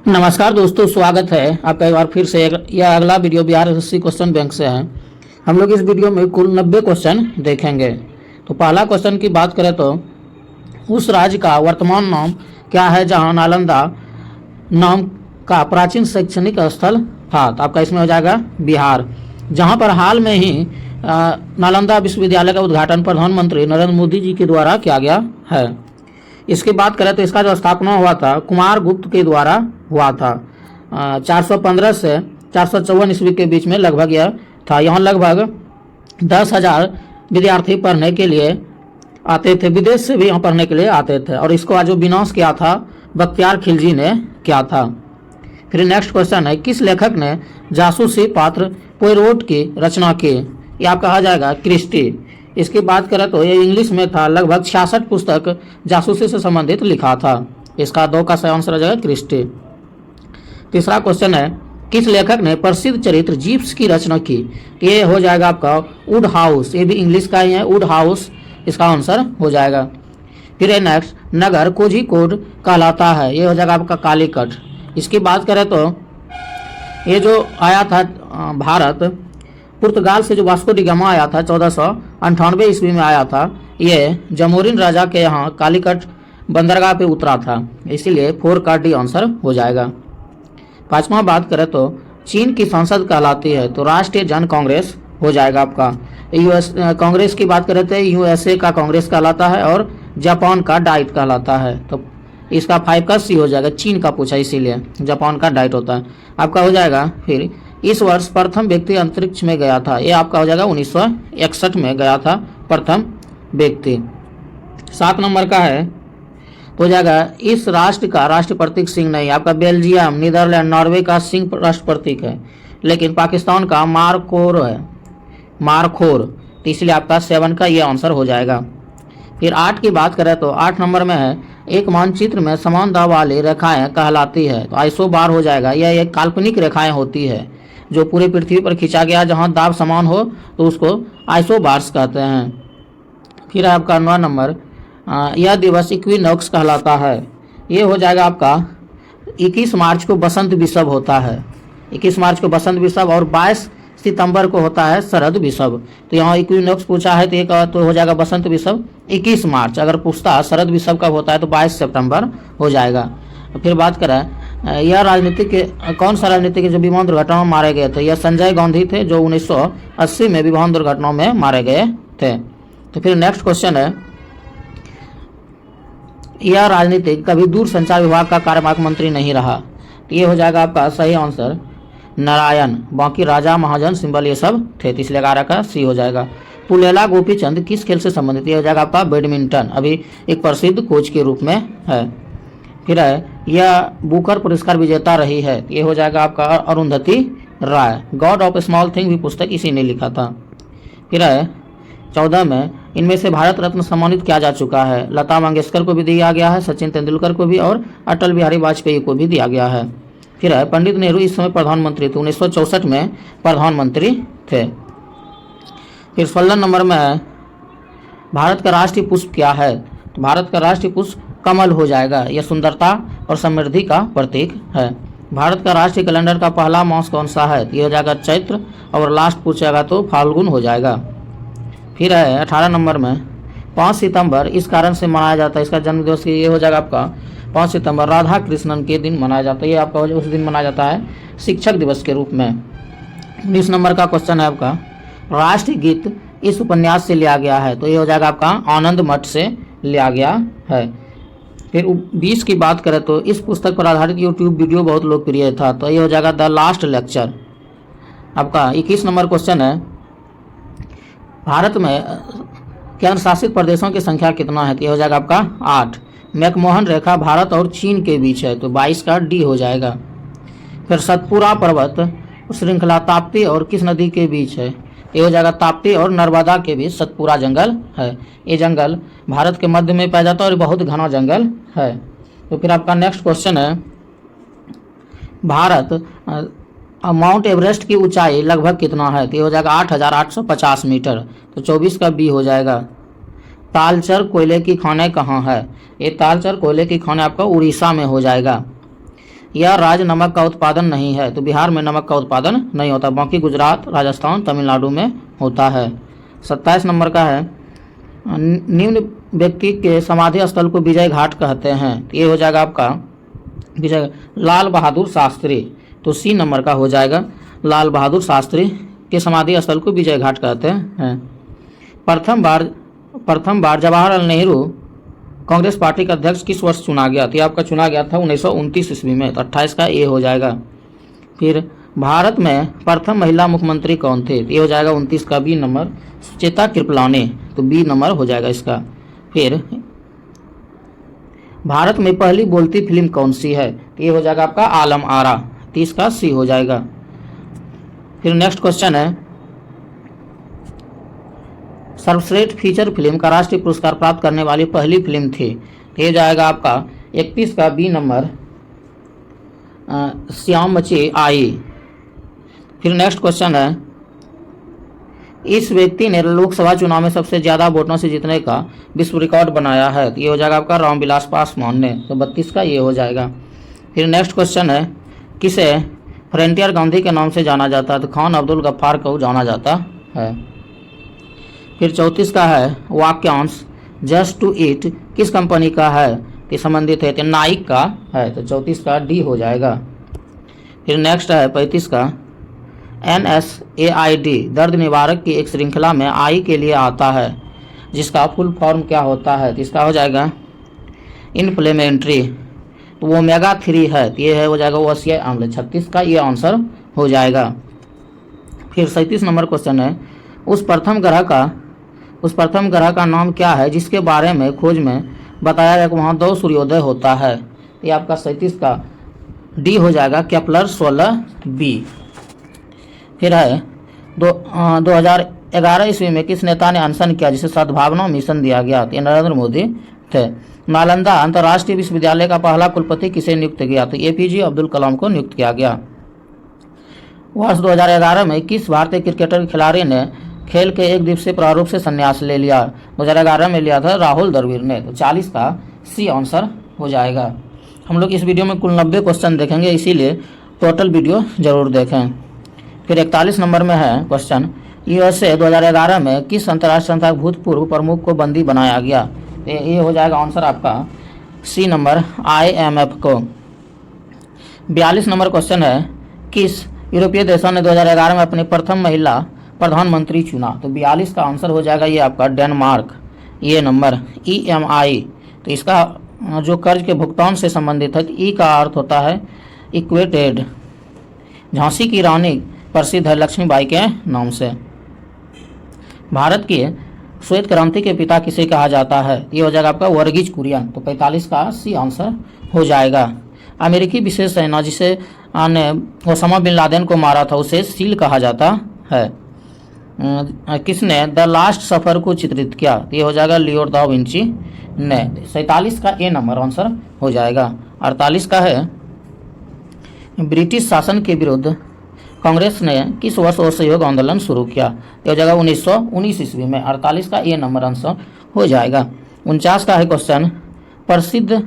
नमस्कार दोस्तों, स्वागत है आपका एक बार फिर से। यह अगला video Bihar SSC question bank से है। हम लोग इस वीडियो में कुल 90 क्वेश्चन देखेंगे। तो पहला क्वेश्चन की बात करें तो उस राज्य का वर्तमान नाम क्या है जहां नालंदा नाम का प्राचीन शैक्षणिक स्थल था। तो आपका इसमें हो जाएगा बिहार, जहां पर हाल में ही नालंदा विश्वविद्यालय का उद्घाटन प्रधानमंत्री नरेंद्र मोदी जी के द्वारा किया गया है। इसकी बात करें तो इसका जो स्थापना हुआ था कुमार गुप्त के द्वारा हुआ था। 415 से 454 ईस्वी के बीच में लगभग यह था। यहाँ लगभग 10,000 विद्यार्थी पढ़ने के लिए आते थे, विदेश से भी यहाँ पढ़ने के लिए आते थे। और इसको जो विनाश किया था बख्तियार खिलजी ने किया था। फिर नेक्स्ट क्वेश्चन है, किस लेखक ने जासूसी पात्र पोयरोट की रचना की। ये आपका कहा जाएगा क्रिस्टी। इसकी बात करें तो ये इंग्लिश में था। लगभग 66 पुस्तक जासूसी से संबंधित लिखा था। इसका 2 का सही आंसर हो जाएगा क्रिस्टी। तीसरा क्वेश्चन है, किस लेखक ने प्रसिद्ध चरित्र जीप्स की रचना की। ये हो जाएगा आपका वुड हाउस। ये भी इंग्लिश का ही है, वुड हाउस इसका आंसर हो जाएगा। फिर है नेक्स्ट, नगर कोझिकोड कहलाता है। ये हो जाएगा आपका कालीकट। इसकी बात करें तो ये जो आया था भारत पुर्तगाल से, जो वास्को डी गामा आया था 1498 ईस्वी में आया था। ये जमोरिन राजा के यहाँ कालीकट बंदरगाह पे उतरा था, इसीलिए 4 का डी आंसर हो जाएगा। पांचवा बात करें तो चीन की संसद कहलाती है, तो राष्ट्रीय जन कांग्रेस हो जाएगा आपका। यूएस कांग्रेस की बात करें तो यूएसए का कांग्रेस कहलाता है और जापान का डाइट कहलाता है। तो इसका 5 का सी हो जाएगा। चीन का पूछा इसीलिए, जापान का डाइट होता है। आपका हो जाएगा। फिर इस वर्ष प्रथम व्यक्ति अंतरिक्ष में गया था। ये आपका हो जाएगा 1961 में गया था प्रथम व्यक्ति। 7 नंबर का है तो हो जाएगा, इस राष्ट्र का राष्ट्र प्रतीक सिंह नहीं। आपका बेल्जियम, नीदरलैंड, नॉर्वे का सिंह राष्ट्र प्रतीक है, लेकिन पाकिस्तान का मारखोर है, मारखोर। तो इसलिए आपका 7 का ये आंसर हो जाएगा। फिर 8 की बात करें तो 8 नंबर में है, एक मानचित्र में समान दाव वाली रेखाएं कहलाती है। तो आइसोबार हो जाएगा। यह एक काल्पनिक रेखाएं होती है जो पूरी पृथ्वी पर खींचा गया, जहां दाब समान हो तो उसको आइसोबार्स कहते हैं। फिर आपका 9 नंबर, यह दिवस इक्विनॉक्स कहलाता है। ये हो जाएगा आपका 21 मार्च को बसंत विषव होता है। 21 मार्च को बसंत विषव और 22 सितंबर को होता है शरद विषव। तो यहाँ इक्विनॉक्स पूछा है तो एक तो हो जाएगा बसंत विषव 21 मार्च। अगर पूछता शरद विषव कब होता है तो 22 सितंबर हो जाएगा। फिर बात करें, यह राजनीतिक कौन सा राजनीतिक जो विमान दुर्घटना में मारे गए थे। यह संजय गांधी थे जो 1980 में विमान दुर्घटनाओं में मारे गए थे। तो फिर नेक्स्ट क्वेश्चन है, यह राजनीतिक कभी दूर संचार विभाग का कार्यपालक मंत्री नहीं रहा। तो ये हो जाएगा आपका सही आंसर नारायण। बाकी राजा महाजन सिंबल ये सब थे, तो इसलिए 11 का सी हो जाएगा। पुलेला गोपीचंद किस खेल से संबंधित। ये हो जाएगा आपका बैडमिंटन, अभी एक प्रसिद्ध कोच के रूप में है। फिर है, यह बुकर पुरस्कार विजेता रही है। ये हो जाएगा आपका अरुंधति राय। गॉड ऑफ स्मॉल थिंग भी पुस्तक इसी ने लिखा था। फिर है 14 में, इनमें से भारत रत्न सम्मानित किया जा चुका है। लता मंगेशकर को भी दिया गया है, सचिन तेंदुलकर को भी, और अटल बिहारी वाजपेयी को भी दिया गया है। फिर है, पंडित नेहरू इस समय प्रधानमंत्री थे, 1964 में प्रधानमंत्री थे। फिर 16 नंबर में है, भारत का राष्ट्रीय पुष्प क्या है। तो भारत का राष्ट्रीय पुष्प कमल हो जाएगा। यह सुंदरता और समृद्धि का प्रतीक है। भारत का राष्ट्रीय कैलेंडर का पहला मास कौन सा है। यह हो जाएगा चैत्र, और लास्ट पूछेगा तो फाल्गुन हो जाएगा। फिर है 18 नंबर में, 5 सितंबर इस कारण से मनाया जाता है, इसका जन्म दिवस। ये हो जाएगा आपका 5 सितंबर राधा कृष्णन के दिन मनाया जाता है। ये आपका उस दिन मनाया जाता है शिक्षक दिवस के रूप में। 19 नंबर का क्वेश्चन है आपका, राष्ट्रीय गीत इस उपन्यास से लिया गया है। तो ये हो जाएगा आपका आनंद मठ से लिया गया है। फिर 20 की बात करें तो इस पुस्तक पर आधारित यूट्यूब वीडियो बहुत लोकप्रिय था। तो ये हो जाएगा द लास्ट लेक्चर। आपका 21 नंबर क्वेश्चन है, भारत में केंद्र शासित प्रदेशों की संख्या कितना है। तो ये हो जाएगा आपका 8। मैकमोहन रेखा भारत और चीन के बीच है, तो 22 का डी हो जाएगा। फिर सतपुरा पर्वत श्रृंखला ताप्ती और किस नदी के बीच है। ये हो जाएगा ताप्ती और नर्मदा के बीच सतपुरा जंगल है। ये जंगल भारत के मध्य में पाया जाता है और बहुत घना जंगल है। तो फिर आपका नेक्स्ट क्वेश्चन है, भारत माउंट एवरेस्ट की ऊंचाई लगभग कितना है। तो ये हो जाएगा 8,850 मीटर। तो 24 का बी हो जाएगा। तालचर कोयले की खानें कहाँ है। ये तालचर कोयले की खानें आपका उड़ीसा में हो जाएगा। यह राज्य नमक का उत्पादन नहीं है, तो बिहार में नमक का उत्पादन नहीं होता, बाकी गुजरात, राजस्थान, तमिलनाडु में होता है। 27 नंबर का है, निम्न व्यक्ति के समाधि स्थल को विजय घाट कहते हैं, तो ये हो जाएगा आपका विजय लाल बहादुर शास्त्री, तो सी नंबर का हो जाएगा, लाल बहादुर शास्त्री के समाधि स्थल को विजय घाट कहते हैं। प्रथम बार जवाहरलाल नेहरू कांग्रेस पार्टी का अध्यक्ष किस वर्ष चुना गया, तो ये आपका चुना गया था 1929 ईस्वी में, तो 28 का ए हो जाएगा। फिर भारत में प्रथम महिला मुख्यमंत्री कौन थे, तो ये हो जाएगा 29 का बी नंबर, सुचेता कृपलानी, तो बी नंबर हो जाएगा इसका। फिर भारत में पहली बोलती फिल्म कौन सी है, तो ये हो जाएगा आपका आलम आरा, 30 का सी हो जाएगा। फिर नेक्स्ट क्वेश्चन है, सर्वश्रेष्ठ फीचर फिल्म का राष्ट्रीय पुरस्कार प्राप्त करने वाली पहली फिल्म थी, तो ये जाएगा आपका 31 का बी नंबर, श्याम मची आई। फिर नेक्स्ट क्वेश्चन है, इस व्यक्ति ने लोकसभा चुनाव में सबसे ज्यादा वोटों से जीतने का विश्व रिकॉर्ड बनाया है, तो ये हो जाएगा आपका रामविलास पासवान ने, तो 32 का ये हो जाएगा। फिर नेक्स्ट क्वेश्चन है, किसे फ्रंटियर गांधी के नाम से जाना जाता है, तो खान अब्दुल गफ्फार को जाना जाता है। फिर 34 का है, वाक्यांश जस्ट टू ईट किस कंपनी का है, तो संबंधित है, तो नाइक का है, तो 34 का डी हो जाएगा। फिर नेक्स्ट है 35 का, NSAID दर्द निवारक की एक श्रृंखला में आई के लिए आता है, जिसका फुल फॉर्म क्या होता है, तो इसका हो जाएगा इन्फ्लेमेटरी, तो वो ओमेगा 3 है, तो ये है हो जाएगा वसीय अम्ल, 36 का ये आंसर हो जाएगा। फिर 37 नंबर क्वेश्चन है, उस प्रथम ग्रह का नाम क्या है जिसके बारे में खोज में बताया गया कि वहाँ 2 सूर्योदय होता है, तो ये आपका 37 का डी हो जाएगा, केपलर 16b। फिर है 2011 ईस्वी में किस नेता ने अनशन किया जिसे सद्भावना मिशन दिया गया, तो नरेंद्र मोदी थे। नालंदा अंतर्राष्ट्रीय विश्वविद्यालय का पहला कुलपति किसे नियुक्त किया, तो APJ अब्दुल कलाम को नियुक्त किया गया। वर्ष 2011 में किस भारतीय क्रिकेटर खिलाड़ी ने खेल के एक दिवसीय प्रारूप से संन्यास ले लिया, 2011 में लिया था राहुल द्रविड़ ने, तो 40 का सी आंसर हो जाएगा। हम लोग इस वीडियो में कुल 90 क्वेश्चन देखेंगे, इसीलिए टोटल वीडियो जरूर देखें। फिर 41 नंबर में है क्वेश्चन, USA 2011 में किस अंतर्राष्ट्रीय संस्था भूतपूर्व प्रमुख को बंदी बनाया गया, तो ये हो जाएगा आंसर आपका सी नंबर, IMF को। 42 नंबर क्वेश्चन है, किस यूरोपीय देशों ने 2011 में अपनी प्रथम महिला प्रधानमंत्री चुना, तो 42 का आंसर हो जाएगा ये आपका डेनमार्क, ये नंबर EMI, तो इसका जो कर्ज के भुगतान से संबंधित है, ई का अर्थ होता है इक्वेटेड। झांसी की रानी प्रसिद्ध है लक्ष्मीबाई के नाम से। भारत की श्वेत क्रांति के पिता किसे कहा जाता है, ये हो जाएगा आपका वर्गीज कुरियन, तो 45 का सी आंसर हो जाएगा। अमेरिकी विशेष सेना जिसे ने ओसामा बिन लादेन को मारा था उसे सील कहा जाता है। किसने द लास्ट सफर को चित्रित किया, तो ये हो जाएगा लियोनार्डो दा विंची ने। 47 का ए नंबर आंसर हो जाएगा। 48 का है, ब्रिटिश शासन के विरुद्ध कांग्रेस ने किस वर्ष असहयोग आंदोलन शुरू किया, ये हो जाएगा 1919 ईस्वी में। 48 का ए नंबर आंसर हो जाएगा। 49 का है क्वेश्चन, प्रसिद्ध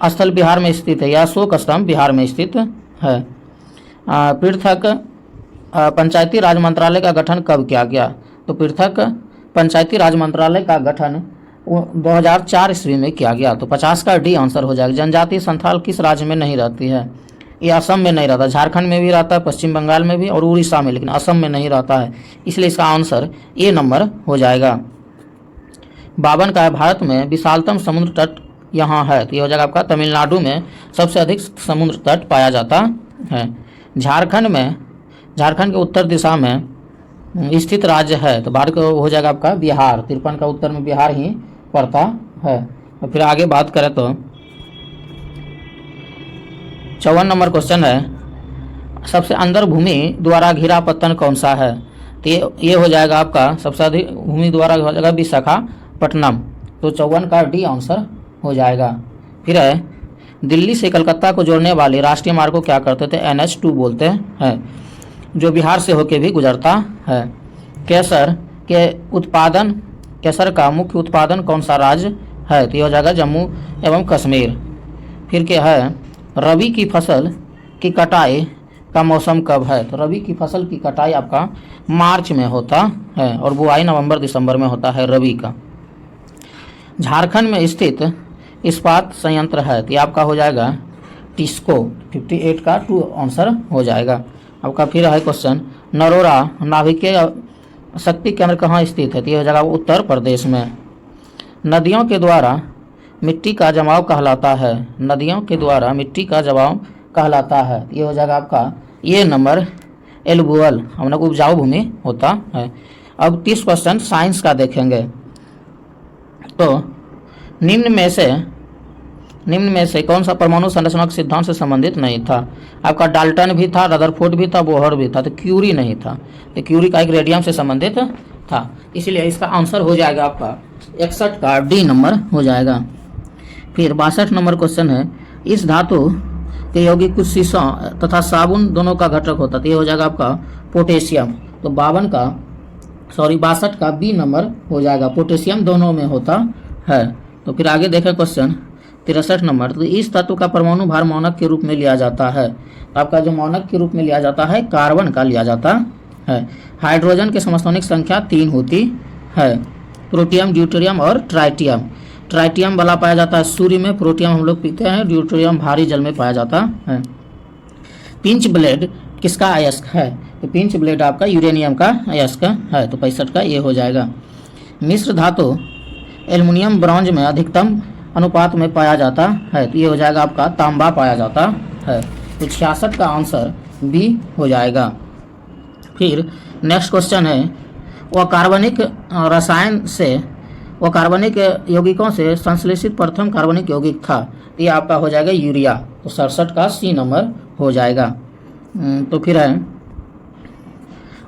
स्थल बिहार में स्थित है या अशोक स्तंभ बिहार में स्थित है। पृथक पंचायती राज मंत्रालय का गठन कब किया गया, तो पृथक पंचायती राज मंत्रालय का गठन 2004 ईस्वी में किया गया, तो 50 का डी आंसर हो जाएगा। जनजातीय संथाल किस राज्य में नहीं रहती है, ये असम में नहीं रहता, झारखंड में भी रहता है, पश्चिम बंगाल में भी और उड़ीसा में, लेकिन असम में नहीं रहता है, इसलिए इसका आंसर ए नंबर हो जाएगा। 52 का है, भारत में विशालतम समुद्र तट यहाँ है, तो ये हो जाएगा आपका तमिलनाडु में सबसे अधिक समुद्र तट पाया जाता है। झारखंड के उत्तर दिशा में स्थित राज्य है, तो भारत को हो जाएगा आपका बिहार। 53 का उत्तर में बिहार ही पड़ता है। और फिर आगे बात करें तो 54 नंबर क्वेश्चन है, सबसे अंदर भूमि द्वारा घिरा पत्तन कौन सा है, तो ये हो जाएगा आपका सबसे अधिक भूमि द्वारा हो जाएगा विशाखापट्टनम, तो 54 का डी आंसर हो जाएगा। फिर है, दिल्ली से कलकत्ता को जोड़ने वाले राष्ट्रीय मार्ग को क्या करते थे, NH2 बोलते हैं, जो बिहार से होकर भी गुजरता है। केसर का मुख्य उत्पादन कौन सा राज्य है, तो ये हो जाएगा जम्मू एवं कश्मीर। फिर क्या है, रबी की फसल की कटाई का मौसम कब है? तो रबी की फसल की कटाई आपका मार्च में होता है और बुआई नवंबर दिसंबर में होता है रबी का। झारखंड में स्थित इस्पात संयंत्र है, तो ये आपका हो जाएगा टिस्को। 58 का 2 आंसर हो जाएगा आपका। फिर है क्वेश्चन, नरोरा नाभिकीय शक्ति केंद्र कहाँ स्थित है? तो ये हो जाएगा उत्तर प्रदेश में। नदियों के द्वारा मिट्टी का जमाव कहलाता है, नदियों के द्वारा मिट्टी का जमाव कहलाता है, ये हो जाएगा आपका ये नंबर एलुवियल, हम लोग उपजाऊ भूमि होता है। अब 30 क्वेश्चन साइंस का देखेंगे। तो निम्न में से कौन सा परमाणु संरचना के सिद्धांत से संबंधित नहीं था? आपका डाल्टन भी था, रदरफोर्ड भी था, बोहर भी था, तो क्यूरी नहीं था। तो क्यूरी का एक रेडियम से संबंधित था, इसलिए इसका आंसर हो जाएगा आपका 61 का डी नंबर हो जाएगा। फिर 62 नंबर क्वेश्चन है, इस धातु के यौगिक कुछ शीशा तथा साबुन दोनों का घटक होता है, तो ये हो जाएगा आपका पोटेशियम। तो 62 का बी नंबर हो जाएगा, पोटेशियम दोनों में होता है। तो फिर आगे देखें क्वेश्चन 63 नंबर, तो इस तत्व का परमाणु भार मानक के रूप में लिया जाता है। तो आपका जो मानक के रूप में लिया जाता है कार्बन का लिया जाता है। हाइड्रोजन के समस्थानिक संख्या 3 होती है, प्रोटियम, ड्यूटेरियम और ट्राइटियम। ट्राइटियम वाला पाया जाता है सूर्य में, प्रोटियम हम लोग पीते हैं, ड्यूटेरियम भारी जल में पाया जाता है। पिंच ब्लेड किसका अयस्क है? तो पिंच ब्लेड आपका यूरेनियम का अयस्क है, तो 65 का ये हो जाएगा। मिश्र धातु एल्युमिनियम ब्रॉन्ज में अधिकतम अनुपात में पाया जाता है, तो ये हो जाएगा आपका तांबा पाया जाता है, तो 66 का आंसर बी हो जाएगा। फिर नेक्स्ट क्वेश्चन है, वह कार्बनिक यौगिकों से संश्लेषित प्रथम कार्बनिक यौगिक था, तो ये आपका हो जाएगा यूरिया, तो 67 का सी नंबर हो जाएगा। तो फिर है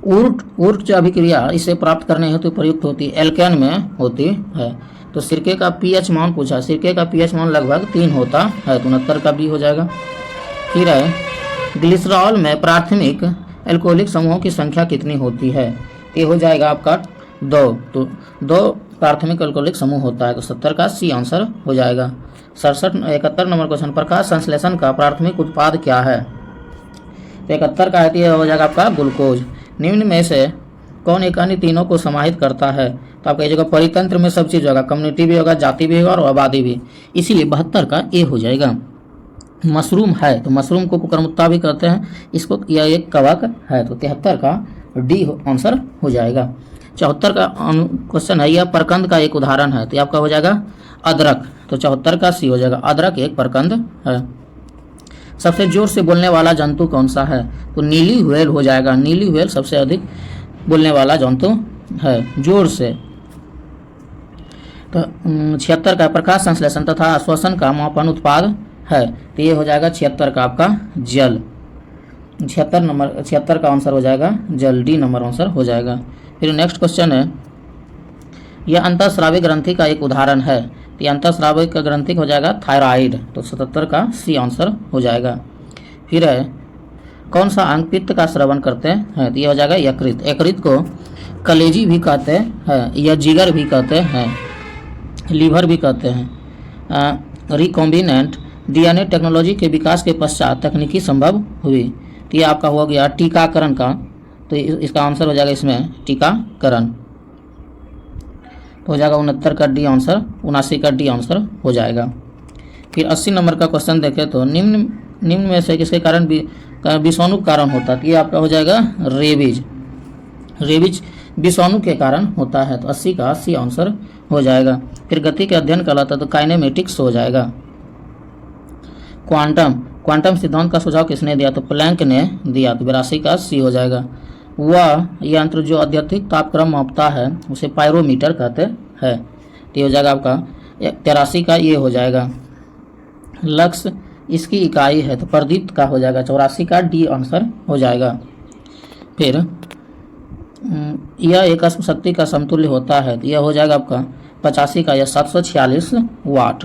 ऊर्ट जो अभिक्रिया इसे प्राप्त करने हेतु प्रयुक्त होती है, एल्केन में होती है। तो सिरके का पीएच मान पूछा, सिरके का पीएच मान लगभग 3 होता है, तो 69 का बी हो जाएगा। फिर है ग्लिसरॉल में प्राथमिक एल्कोहलिक समूहों की संख्या कितनी होती है? ये हो जाएगा आपका 2, तो 2 प्राथमिक एल्कोहलिक समूह होता है, तो 70 का सी आंसर हो जाएगा। 71 नंबर क्वेश्चन, प्रकाश संश्लेषण का प्राथमिक उत्पाद क्या है? तो 71 का है, हो जाएगा आपका ग्लूकोज। निम्न में से कौन एक अन्य तीनों को समाहित करता है? तो आपका ये जगह परितंत्र में सब चीज होगा, कम्युनिटी भी होगा, जाति भी होगा और आबादी भी, इसीलिए 72 का ए हो जाएगा। मशरूम है, तो मशरूम को कुकरमुत्ता भी कहते हैं, इसको यह एक कवक है, तो 73 का डी आंसर हो जाएगा। 74 का क्वेश्चन है, यह प्रकंद का एक उदाहरण है, तो आपका हो जाएगा अदरक, तो 74 का सी हो जाएगा, अदरक एक प्रकंद है। सबसे जोर से बोलने वाला जंतु कौन सा है? तो नीली व्हेल हो जाएगा, नीली व्हेल सबसे अधिक बोलने वाला जंतु है जोर से। तो 76 का प्रकाश संश्लेषण तथा श्वसन का मापन उत्पाद है, तो ये हो जाएगा 76 का आपका जल। 76 का आंसर हो जाएगा जल, डी नंबर आंसर हो जाएगा। फिर नेक्स्ट क्वेश्चन है, यह अंतःस्रावी ग्रंथि का एक उदाहरण है, तो अंतःस्रावी का ग्रंथि हो जाएगा थायराइड, तो 77 का सी आंसर हो जाएगा। फिर है कौन सा अंग पित्त का स्रवण करते हैं? तो ये हो जाएगा यकृत। यकृत को कलेजी भी कहते हैं या जिगर भी कहते हैं, लीवर भी कहते हैं। रिकॉम्बिनेंट डीएनए टेक्नोलॉजी के विकास के पश्चात तकनीकी संभव हुई, तो ये आपका हो गया टीकाकरण का, तो इसका आंसर हो जाएगा इसमें टीकाकरण, तो हो जाएगा 69 का डी आंसर, 79 का डी आंसर हो जाएगा। फिर 80 नंबर का क्वेश्चन देखें तो निम्न में से किसके कारण विषाणु कारण होता है? तो ये आपका हो जाएगा रेबीज, रेबीज विषाणु के कारण होता है, तो 80 का सी आंसर हो जाएगा। फिर गति के अध्ययन कहलाता है, तो काइनेमेटिक्स हो जाएगा। क्वांटम सिद्धांत का सुझाव किसने दिया? तो प्लैंक ने दिया, तो 82 का सी हो जाएगा। वह यंत्र जो अत्यधिक तापक्रम मापता है उसे पायरोमीटर कहते हैं, तो ये हो जाएगा आपका 83 का ये हो जाएगा। लक्स इसकी इकाई है, तो प्रदीप्त का हो जाएगा, 84 का डी आंसर हो जाएगा। फिर यह एक शक्ति का समतुल्य होता है, तो यह हो जाएगा आपका 85 का या 746 वाट।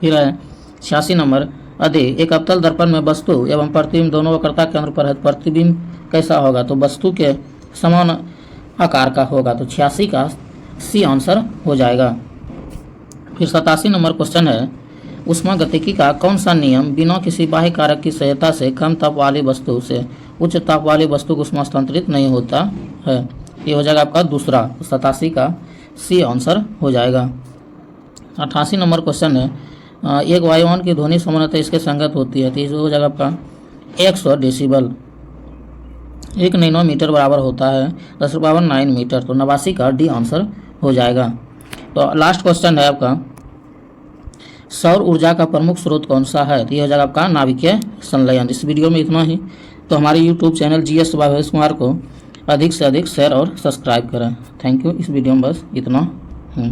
फिर है 86 नंबर, यदि एक अवतल दर्पण में वस्तु एवं प्रतिबिंब दोनों वक्रता केंद्र पर है, प्रतिबिंब कैसा होगा? तो वस्तु के समान आकार का होगा, तो 86 का सी आंसर हो जाएगा। फिर 87 नंबर क्वेश्चन है, ऊष्मागतिकी का कौन सा नियम बिना किसी बाह्य कारक की सहायता से कम ताप वाली वस्तु से उच्च ताप वाली वस्तु को ऊष्मा हस्तांतरित नहीं होता है? ये हो जाएगा आपका दूसरा, 87 का सी आंसर हो जाएगा। 88 नंबर क्वेश्चन है, एक वायुयान की ध्वनि सामान्यतः इसके संगत होती है, तो ये हो जाएगा आपका 100 डेसिबल। 1 नैनोमीटर बराबर होता है 10⁻9 मीटर, तो 89 का डी आंसर हो जाएगा। तो लास्ट क्वेश्चन है आपका, सौर ऊर्जा का प्रमुख स्रोत कौन सा है? तो ये हो जाएगा आपका नाभिकीय संलयन। इस वीडियो में इतना ही। तो हमारे YouTube channel GS by Bhavesh Kumar को अधिक से अधिक शेयर और सब्सक्राइब करें। Thank you. इस वीडियो में बस इतना ही।